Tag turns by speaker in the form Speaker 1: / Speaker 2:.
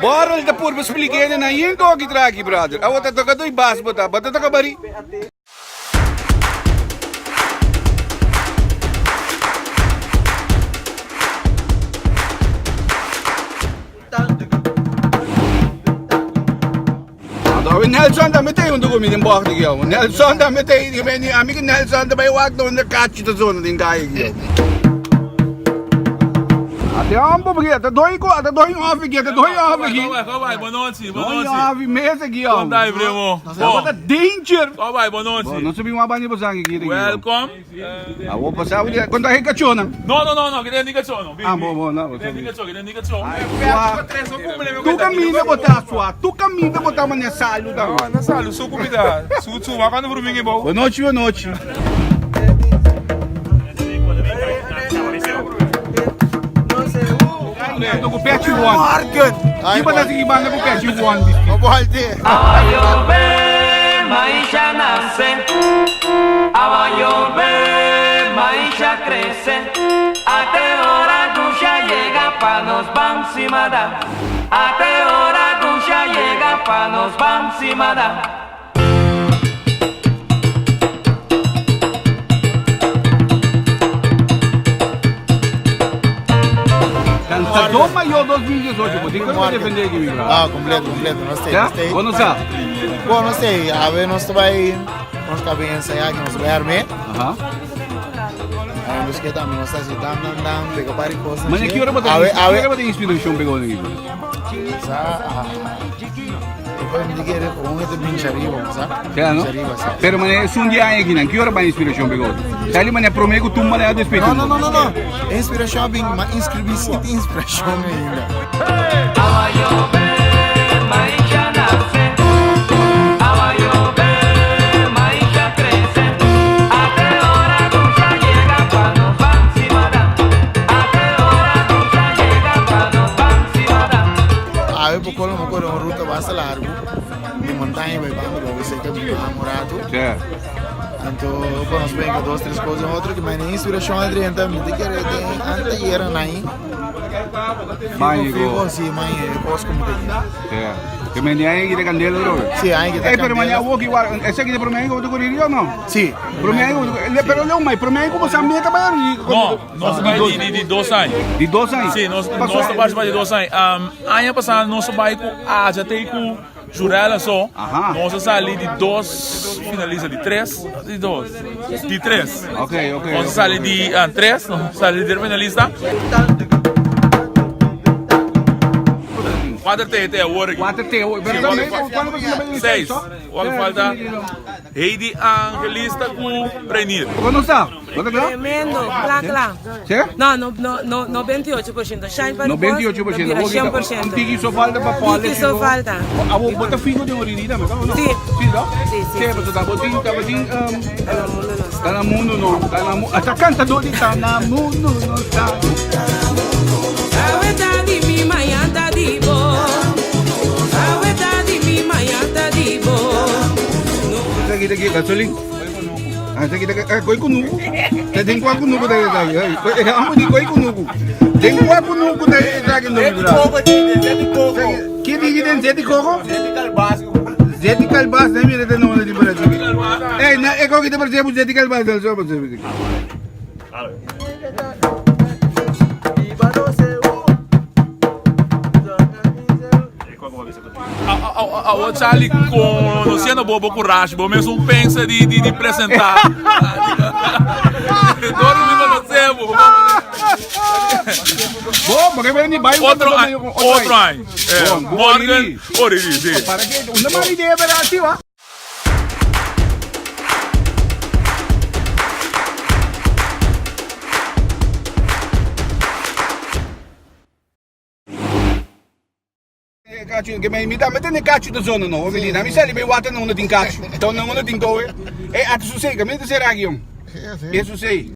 Speaker 1: Bora da purba expliquei na yin ko gitraki brother. Awa ta ka doy bas bota, bata ka bari. Nelson da metei onde comi em bordo aqui, ó. Nelson da metei, meu amigo Nelson da vai walk down the catch da zona din kai aqui. Até ambo porque até dois off aqui, até dois off aqui.
Speaker 2: Vai, boa noite, boa
Speaker 1: Dois
Speaker 2: noite.
Speaker 1: off mesa aqui, ó.
Speaker 2: Como tá, primo?
Speaker 1: Bota danger.
Speaker 2: Vai, boa noite.
Speaker 1: Não subi uma banha para aqui.
Speaker 2: Welcome.
Speaker 1: Ah, vou passar quando a recachona.
Speaker 2: No, que tem indicação, não.
Speaker 1: Ah, bom, não.
Speaker 2: Tem indicação.
Speaker 1: Tu caminha botar sua, tu caminha botar uma nessa salu da.
Speaker 2: Na sala, sou comida. Su, vai quando por mim bom.
Speaker 1: Boa noite, boa noite. Tô com o pet one.
Speaker 3: Morgan!
Speaker 1: Que para seguir banda com o pet one.
Speaker 4: A llover, maíz nace. A llover, maíz crece. Até hora ducha llega pa nos bancimada. Até hora ducha llega pa nos bancimada.
Speaker 1: Cansador maior 2018, vou ter que defender aqui, meu brother.
Speaker 3: Ah, completo, gostei.
Speaker 1: Bom, não sabe?
Speaker 3: Bom, não sei, a ver, nós vai bem ensaiar, que nós vai armar.
Speaker 1: Aham.
Speaker 3: Aí, nós que também, nós estamos dando, pega para coisas.
Speaker 1: Mas que hora você inspiração pegou aqui?
Speaker 3: Depois me diga, como é que bem chariva, sabe?
Speaker 1: Claro, não? Pero mas é um dia aqui, não? Que hora vai inspiração pegou? Sali mas é promego tu mas é despeito.
Speaker 3: Não. Inspiração bem, mas inscrevi-se tem inspiração ainda.
Speaker 4: A llover, maíz nace. A llover, maíz crece. Até hora ducha llega pa nos bancimada. Até hora ducha llega pa nos bancimada.
Speaker 3: A ver, porque uma coisa, uma ruta bastante larga. De montanha, vai para você que é namorado.
Speaker 1: Certo.
Speaker 3: Então, nós pegamos duas, três coisas, outra que mais inspiração ali, então, me diga que antes era aí.
Speaker 1: Mãe,
Speaker 3: sim, mãe, posso como
Speaker 1: é. Que me aí que candela, bro.
Speaker 3: Sim, aí que
Speaker 1: tá. Pero manhã vou que igual, esse aqui de promego do correria ou não?
Speaker 3: Sim.
Speaker 1: Promego, pero não, mas promego você me tá para ali.
Speaker 2: Não, nós vai de 2 anos.
Speaker 1: De 2 anos?
Speaker 2: Sim, nós participamos de 2 anos. Ano passado nós vai com já tem com Jurela só. Nós saímos de 2 finalistas de 3, de 2, de 3.
Speaker 1: Ok.
Speaker 2: Nós saímos de 3, saímos de finalista. 4 até agora.
Speaker 1: 4 até agora. Quando você vai
Speaker 2: 6. Olha falta. Heidi Angelista com Prenir.
Speaker 1: Quando está?
Speaker 5: Tremendo, claro.
Speaker 1: Certo?
Speaker 5: No, 98%. Shine para
Speaker 1: 98%.
Speaker 5: 100%.
Speaker 1: Um tiki só falta para falar.
Speaker 5: Tiki só falta.
Speaker 1: Ah, vou botar figo de orinida, mas não?
Speaker 5: Sim.
Speaker 1: Sim, não?
Speaker 5: Sim.
Speaker 1: Você tá botando, tá na mundo não. Tá na mundo. Até cantador de tá na mundo não tá.
Speaker 5: Aweta di mi mayanta di bo. Aweta di mi mayanta di bo.
Speaker 1: Daqui, gasolim. Daqui, koi kunuku. Tem qual kunuku daí, daí. Amo de koi kunuku. Tem qual kunuku daí, daí no lugar. Que diga Zé de coco? Zé de calbas, nem mira de nome de Brasil. É qual que te parece Zé de calbas, não só você.
Speaker 2: O Charlie conhecendo bobo com racho, bom mesmo pensa de apresentar. Dormindo no céu.
Speaker 1: Bom, porque vem de bairro.
Speaker 2: Outro ano. Morgan, Oriri.
Speaker 1: Para que uma má ideia operativa. Que me dá, mas tem cacho da zona não, menina. Me sai bem wata não tem cacho. Então não tem doe. É a tu sei, que me dizer aqui. Isso sei.